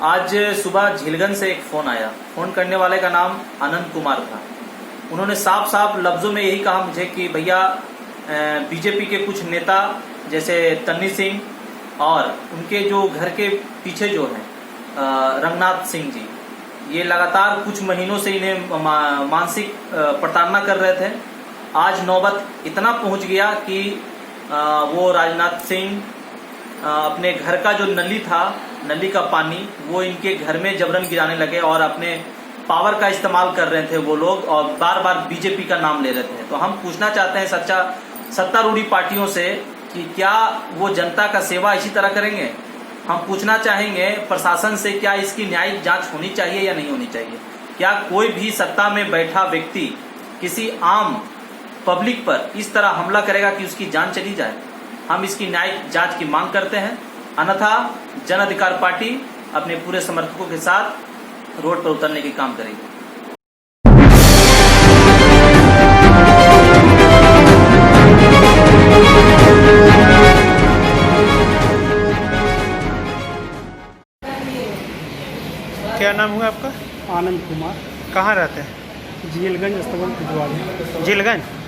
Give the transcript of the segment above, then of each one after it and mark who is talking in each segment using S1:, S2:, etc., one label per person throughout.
S1: आज सुबह झीलगंज से एक फ़ोन आया। फ़ोन करने वाले का नाम आनंद कुमार था। उन्होंने साफ साफ लफ्ज़ों में यही कहा मुझे कि भैया बीजेपी के कुछ नेता जैसे तन्नी सिंह और उनके जो घर के पीछे जो हैं रंगनाथ सिंह जी, ये लगातार कुछ महीनों से इन्हें मानसिक प्रताड़ना कर रहे थे। आज नौबत इतना पहुंच गया कि वो राजनाथ सिंह अपने घर का जो नली था, नली का पानी वो इनके घर में जबरन गिराने लगे और अपने पावर का इस्तेमाल कर रहे थे वो लोग, और बार बार बीजेपी का नाम ले रहे थे। तो हम पूछना चाहते हैं सत्तारूढ़ी पार्टियों से कि क्या वो जनता का सेवा इसी तरह करेंगे। हम पूछना चाहेंगे प्रशासन से, क्या इसकी न्यायिक जांच होनी चाहिए या नहीं होनी चाहिए। क्या कोई भी सत्ता में बैठा व्यक्ति किसी आम पब्लिक पर इस तरह हमला करेगा कि उसकी जान चली जाए। हम इसकी न्यायिक जांच की मांग करते हैं, अन्यथा जन अधिकार पार्टी अपने पूरे समर्थकों के साथ रोड पर उतरने की काम करेगी।
S2: क्या नाम हुआ आपका?
S3: आनंद कुमार।
S2: कहाँ रहते हैं?
S3: झीलगंज अस्तबल कुजवाड़ी।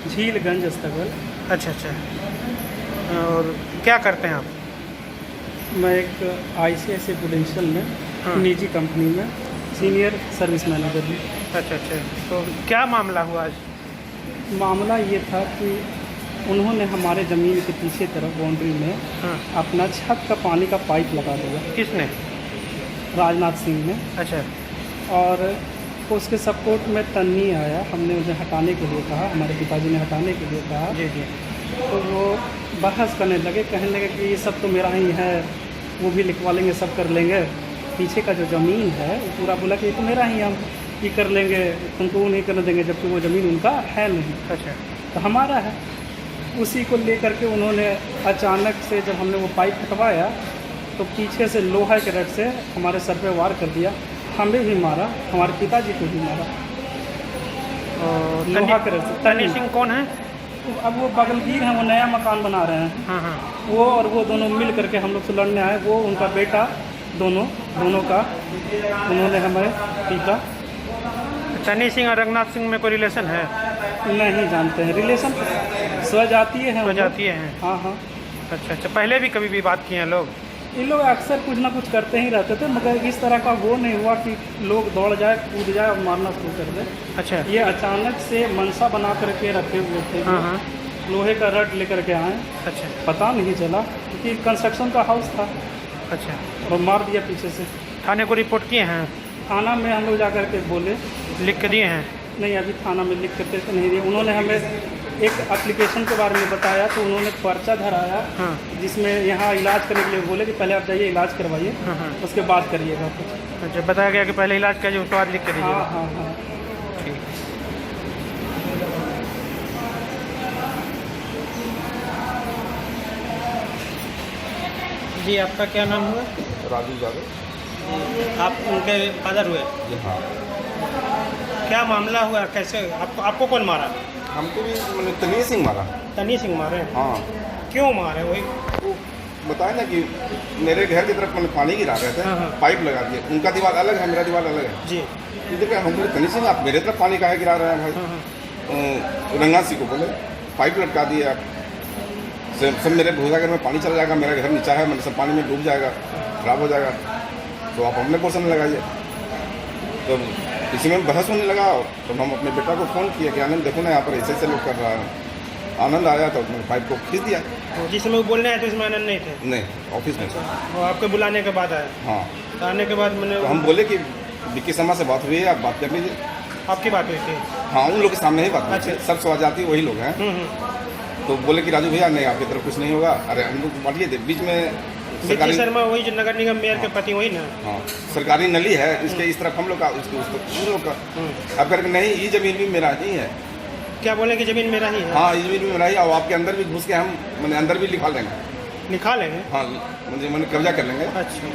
S3: झीलगंज अस्तबल।
S2: अच्छा अच्छा। और क्या करते हैं आप?
S3: मैं एक ICICI प्रूडेंशियल में निजी कंपनी में सीनियर सर्विस मैनेजर हूँ।
S2: अच्छा अच्छा। तो क्या मामला हुआ आज?
S3: मामला ये था कि उन्होंने हमारे ज़मीन के पीछे तरफ बाउंड्री में अपना छत का पानी का पाइप लगा दिया।
S2: किसने?
S3: राजनाथ सिंह ने।
S2: अच्छा।
S3: और उसके सपोर्ट में तन्नी आया, हमने उन्हें हटाने के लिए कहा, हमारे पिताजी ने हटाने के लिए कहा।
S2: जी जी।
S3: तो वो बहस करने लगे, कहने लगे कि ये सब तो मेरा ही है, वो भी लिखवा लेंगे, सब कर लेंगे, पीछे का जो ज़मीन है वो पूरा बोला कि ये तो मेरा ही, हम ये कर लेंगे, तुमको वो नहीं करने देंगे, जबकि वो ज़मीन उनका है नहीं।
S2: अच्छा।
S3: तो हमारा है। उसी को लेकर के उन्होंने अचानक से जब हमने वो पाइप हटवाया तो पीछे से लोहा के रड से हमारे सर पे वार कर दिया, हमें भी मारा, हमारे पिताजी को भी मारा लोहा के रड से।
S2: तन्नी सिंह कौन है?
S3: अब वो बगलगीर हैं, वो नया मकान बना रहे हैं।
S2: हाँ हाँ।
S3: वो और वो दोनों मिल करके हम लोग से लड़ने आए, वो उनका बेटा, दोनों का उन्होंने हमें पीटा।
S2: तन्नी सिंह और रंगनाथ सिंह में कोई रिलेशन है?
S3: नहीं जानते हैं, रिलेशन स्वजातीय हैं।
S2: स्वजातीय हैं?
S3: हाँ हाँ।
S2: अच्छा अच्छा। पहले भी कभी भी बात किए हैं लोग?
S3: ये लोग अक्सर कुछ ना कुछ करते ही रहते थे, मगर इस तरह का वो नहीं हुआ कि लोग दौड़ जाए, कूद जाए और मारना शुरू कर दे।
S2: अच्छा।
S3: ये अचानक से मनसा बना करके रखे हुए थे।
S2: हाँ हाँ।
S3: लोहे का रड लेकर के आए।
S2: अच्छा।
S3: पता नहीं चला क्योंकि कंस्ट्रक्शन का हाउस था।
S2: अच्छा।
S3: और मार दिया पीछे से।
S2: थाने को रिपोर्ट किए हैं?
S3: थाना में हम लोग जा कर के बोले।
S2: लिख के दिए हैं?
S3: नहीं, अभी थाना में लिख करके तो नहीं दिए। उन्होंने हमें एक एप्लीकेशन के बारे में बताया, तो उन्होंने पर्चा धराया।
S2: हाँ।
S3: जिसमें यहाँ इलाज करने के लिए बोले कि पहले आप जाइए इलाज करवाइए,
S2: हाँ।
S3: उसके बाद करिएगा कुछ।
S2: अच्छा, बताया गया कि पहले इलाज करिए, उसके बाद लिख के दीजिए।
S3: हाँ हाँ हाँ।
S2: ठीक। जी, आपका क्या नाम हुआ?
S4: राजू यादव।
S2: आप उनके फादर हुए?
S4: जी हाँ।
S2: क्या मामला हुआ, कैसे आपको कौन मारा?
S4: हमको भी मैंने तन्नी सिंह मारा।
S2: तन्नी सिंह मारे?
S4: हाँ।
S2: क्यों मारे? वही
S4: वो बताया ना कि मेरे घर की तरफ मैंने पानी गिरा रहे थे।
S2: हाँ, हाँ।
S4: पाइप लगा दिए, उनका दीवार अलग है, मेरा दीवार अलग है।
S2: जी।
S4: इधर क्या हम बोले तन्नी सिंह आप मेरे तरफ पानी काहे गिरा रहे हैं भाई?
S2: हाँ।
S4: रंगनाथ सिंह को बोले पाइप लटका दिए आप, सब मेरे भूसा घर में पानी चला जाएगा, मेरा घर नीचा है, मतलब सब पानी में डूब जाएगा, खराब हो जाएगा, तो आप अपने पोर्शन में लगाइए। तो इसी में बहस होने लगा, तो हम अपने बेटा को फ़ोन किया कि आनंद देखो ना यहाँ पर ऐसे लोग कर रहा है। आनंद आया तो मैंने पाइप को खींच दिया।
S2: जिस समय बोलने आए थे उसमें आनंद नहीं थे?
S4: नहीं, ऑफिस में।
S2: वो आपके बुलाने के बाद आए?
S4: हाँ।
S2: तो आने के बाद मैंने
S4: तो हम बोले कि विक्की शर्मा से बात हुई है, आप बात कर लीजिए।
S2: आपकी बात हुई थी?
S4: हाँ, उन लोग के सामने ही बात हुई थी।
S2: अच्छा।
S4: सब स्वजाती वही लोग हैं। तो बोले कि राजू भैया नहीं, आपकी तरफ कुछ नहीं होगा। अरे हम लोग बांटिए थे बीच में।
S2: विक्की शर्मा वही जो नगर निगम मेयर के पति वही ना?
S4: हाँ, सरकारी नली है, इसके इस तरफ हम लोग का, उसके उस तरफ उन लोग का। अब करके नहीं, ये ज़मीन भी मेरा ही है।
S2: क्या बोले कि ज़मीन मेरा ही है?
S4: हाँ, ये ज़मीन भी मेरा ही है, और आपके अंदर भी घुस के हम मैंने अंदर भी लिखा लेंगे।
S2: लिखा लेंगे?
S4: हाँ, मुझे मैंने कब्जा कर लेंगे।
S2: अच्छा।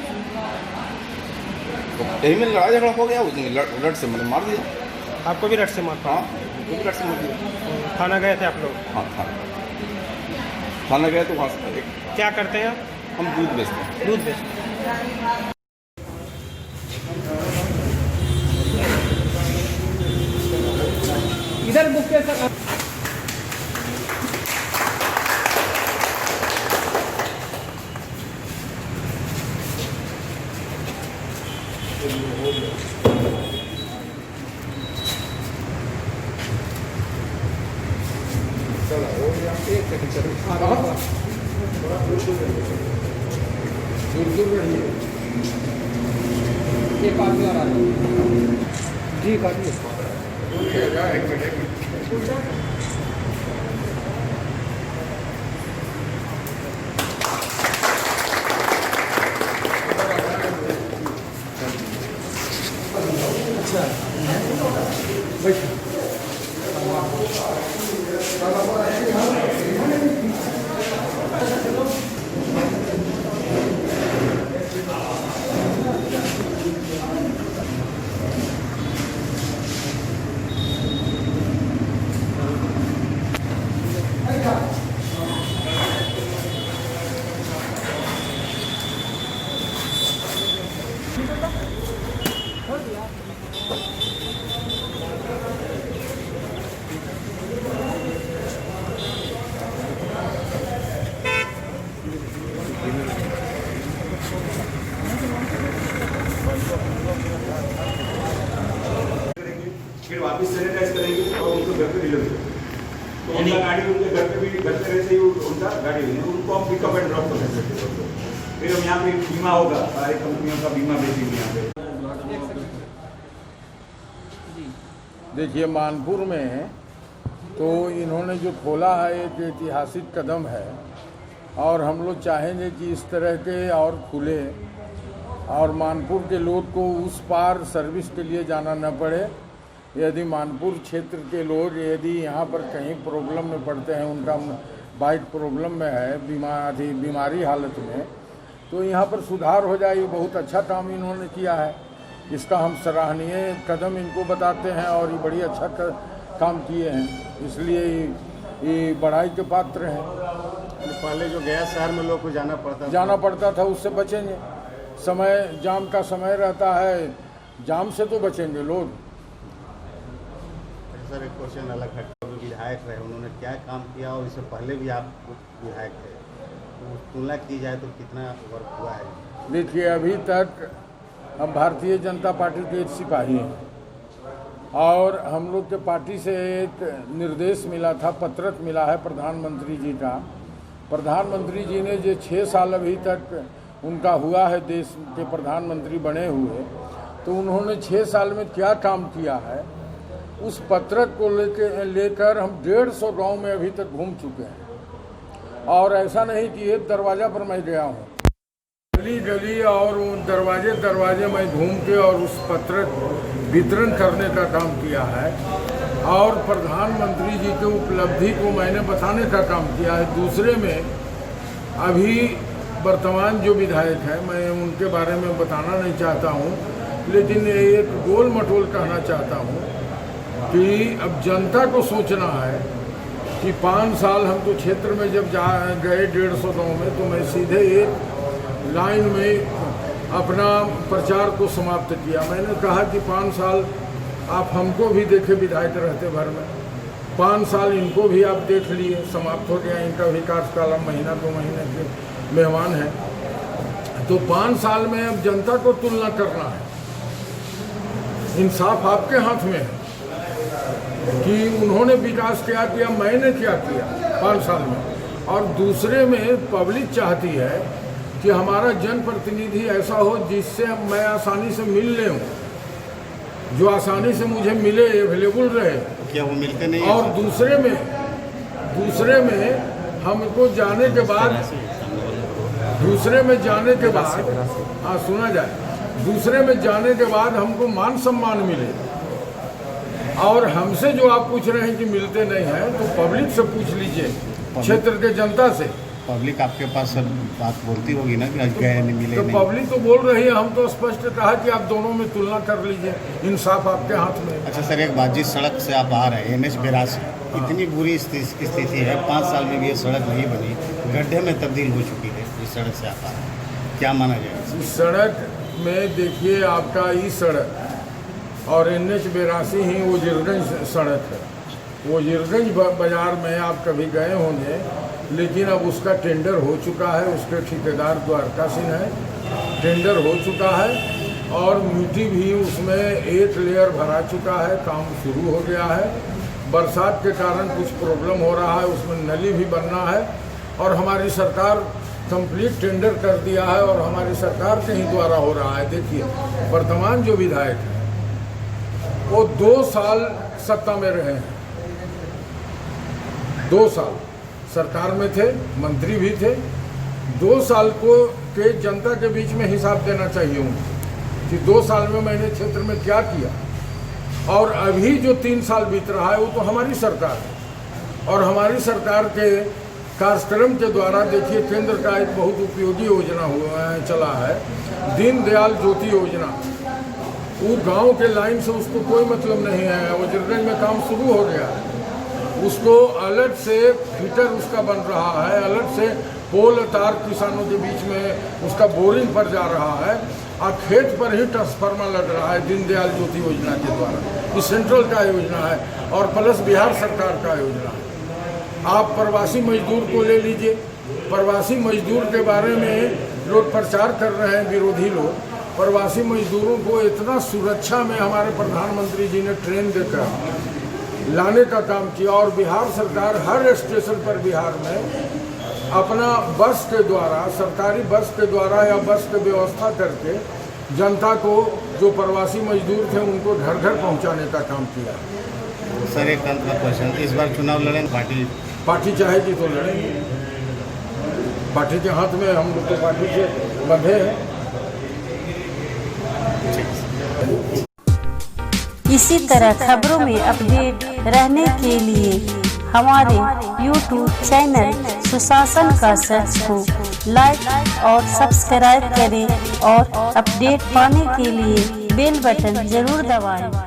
S4: तो यही में लड़ाई झगड़ा हो गया, उस दिन रड से मैंने मार दिया।
S2: आपको भी रट से मारता?
S4: हाँ, वो भी रड से मार दिया।
S2: थाना गए थे आप लोग?
S4: हाँ, थाना गए तो वहाँ से
S2: क्या करते हैं आप?
S4: हम दूध बेचते हैं।
S2: दूध बेचते हैं।
S3: एक आदमी और आ रहा है जी काटिए अच्छा बैठो
S5: फिर वापस सैनिटाइज करेंगे और उनको घर पे डिलीवर करेंगे। तो उनका गाड़ी उनके घर पे भी घर पे रहते ही उनका गाड़ी होगी, उनको हम पिकअप एंड ड्रॉप कर सकते हैं। फिर हम यहाँ पे बीमा होगा, सारी कंपनियों का बीमा बेचेंगे यहाँ पे।
S6: देखिए मानपुर में तो इन्होंने जो खोला है एक ऐतिहासिक कदम है और हम लोग चाहेंगे कि इस तरह के और खुले और मानपुर के लोग को उस पार सर्विस के लिए जाना न पड़े। यदि मानपुर क्षेत्र के लोग यदि यहाँ पर कहीं प्रॉब्लम में पड़ते हैं, उनका बाइक प्रॉब्लम में है, बीमारी हालत में, तो यहाँ पर सुधार हो जाए। बहुत अच्छा काम इन्होंने किया है, इसका हम सराहनीय कदम इनको बताते हैं और ये बड़ी अच्छा काम किए हैं, इसलिए ये बढ़ाई के पात्र हैं।
S7: पहले जो गया शहर में लोग को जाना पड़ता
S6: था, उससे बचेंगे। समय जाम का समय रहता है, जाम से तो बचेंगे लोग।
S7: सर एक क्वेश्चन अलग है, विधायक रहे उन्होंने क्या काम किया और इससे पहले भी आप विधायक थे, तो तुलना की जाए तो कितना वर्क हुआ है?
S6: देखिए अभी तक हम भारतीय जनता पार्टी के एक सिपाही हैं और हम लोग के पार्टी से एक निर्देश मिला था, पत्रक मिला है प्रधानमंत्री जी का। प्रधानमंत्री जी ने जो 6 साल अभी तक उनका हुआ है देश के प्रधानमंत्री बने हुए, तो उन्होंने 6 साल में क्या काम किया है उस पत्रक को लेकर हम 150 गांव में अभी तक घूम चुके हैं। और ऐसा नहीं कि एक दरवाज़ा पर मैं गया हूँ, गली गली और दरवाजे में घूम के और उस पत्रक वितरण करने का काम किया है और प्रधानमंत्री जी के उपलब्धि को मैंने बताने का काम किया है। दूसरे में अभी वर्तमान जो विधायक है, मैं उनके बारे में बताना नहीं चाहता हूँ, लेकिन एक गोल मटोल कहना चाहता हूँ कि अब जनता को सोचना है कि 5 साल हम तो क्षेत्र में जब गए 150 गाँव में, तो मैं सीधे एक लाइन में अपना प्रचार को समाप्त किया। मैंने कहा कि 5 साल आप हमको भी देखे विधायक रहते भर में, 5 साल इनको भी आप देख लिए, समाप्त हो गया इनका भी कार्यकाल, महीना 2 महीने के मेहमान हैं। तो 5 साल में अब जनता को तुलना करना है, इंसाफ आपके हाथ में है कि उन्होंने विकास क्या किया, मैंने क्या किया 5 साल में। और दूसरे में पब्लिक चाहती है कि हमारा जनप्रतिनिधि ऐसा हो जिससे मैं आसानी से मिल लूँ, जो आसानी से मुझे मिले, अवेलेबल रहे।
S7: क्या वो मिलते नहीं?
S6: और दूसरे में हमको जाने के बाद हाँ सुना जाए, दूसरे में जाने के बाद हमको मान सम्मान मिले। और हमसे जो आप पूछ रहे हैं कि मिलते नहीं हैं, तो पब्लिक से पूछ लीजिए, क्षेत्र के जनता से।
S7: पब्लिक आपके पास सब बात बोलती होगी ना कि गए नहीं मिले
S6: तो
S7: नहीं।
S6: पब्लिक तो बोल रही है, हम तो स्पष्ट कहा कि आप दोनों में तुलना कर लीजिए, इंसाफ आपके हाथ में।
S7: अच्छा सर, एक बात, जिस सड़क से आप आ रहे हैं NH 82, इतनी बुरी स्थिति है, 5 साल में भी ये सड़क नहीं बनी, गड्ढे में तब्दील हो चुकी है। इस सड़क से आप आ रहे हैं, क्या माना जाएगा?
S6: इस सड़क में देखिए आपका ई सड़क और NH 82 ही वो जिरगंज सड़क है। वो जिरगंज बाजार में आप कभी गए होंगे, लेकिन अब उसका टेंडर हो चुका है, उसके ठेकेदार द्वारका सिंह है, टेंडर हो चुका है और मिट्टी भी उसमें 1 लेयर भरा चुका है, काम शुरू हो गया है। बरसात के कारण कुछ प्रॉब्लम हो रहा है, उसमें नली भी बनना है और हमारी सरकार कंप्लीट टेंडर कर दिया है और हमारी सरकार के ही द्वारा हो रहा है। देखिए, वर्तमान जो विधायक है वो 2 साल सत्ता में रहे हैं, 2 साल सरकार में थे, मंत्री भी थे। 2 साल को के जनता के बीच में हिसाब देना चाहिए उनको कि 2 साल में मैंने क्षेत्र में क्या किया। और अभी जो 3 साल बीत रहा है वो तो हमारी सरकार है और हमारी सरकार के कार्यक्रम के द्वारा देखिए, केंद्र का एक बहुत उपयोगी योजना चला है, दीनदयाल ज्योति योजना। वो गांव के लाइन से उसको कोई मतलब नहीं है, वो जिरगंज में काम शुरू हो गया है। उसको अलग से फीटर उसका बन रहा है, अलग से पोल तार किसानों के बीच में उसका बोरिंग पर जा रहा है और खेत पर ही ट्रांसफार्मर लग रहा है दीनदयाल ज्योति योजना के द्वारा। ये सेंट्रल का योजना है और प्लस बिहार सरकार का योजना है। आप प्रवासी मजदूर को ले लीजिए, प्रवासी मजदूर के बारे में लोग प्रचार कर रहे हैं विरोधी लोग। प्रवासी मजदूरों को इतना सुरक्षा में हमारे प्रधानमंत्री जी ने ट्रेन देकर लाने का काम किया और बिहार सरकार हर स्टेशन पर बिहार में अपना बस के द्वारा, सरकारी बस के द्वारा या बस की व्यवस्था करके जनता को, जो प्रवासी मजदूर थे उनको घर घर पहुंचाने का काम किया।
S7: सर, एक अंत का क्वेश्चन, इस बार चुनाव लड़ें
S6: पार्टी चाहेगी तो लड़ेंगे। पार्टी के हाथ में, हम लोग तो पार्टी से बंधे हैं।
S8: इसी तरह खबरों में अपडेट रहने के लिए हमारे YouTube चैनल सुशासन का सर्च को लाइक और सब्सक्राइब करें और अपडेट पाने के लिए बेल बटन जरूर दबाएं।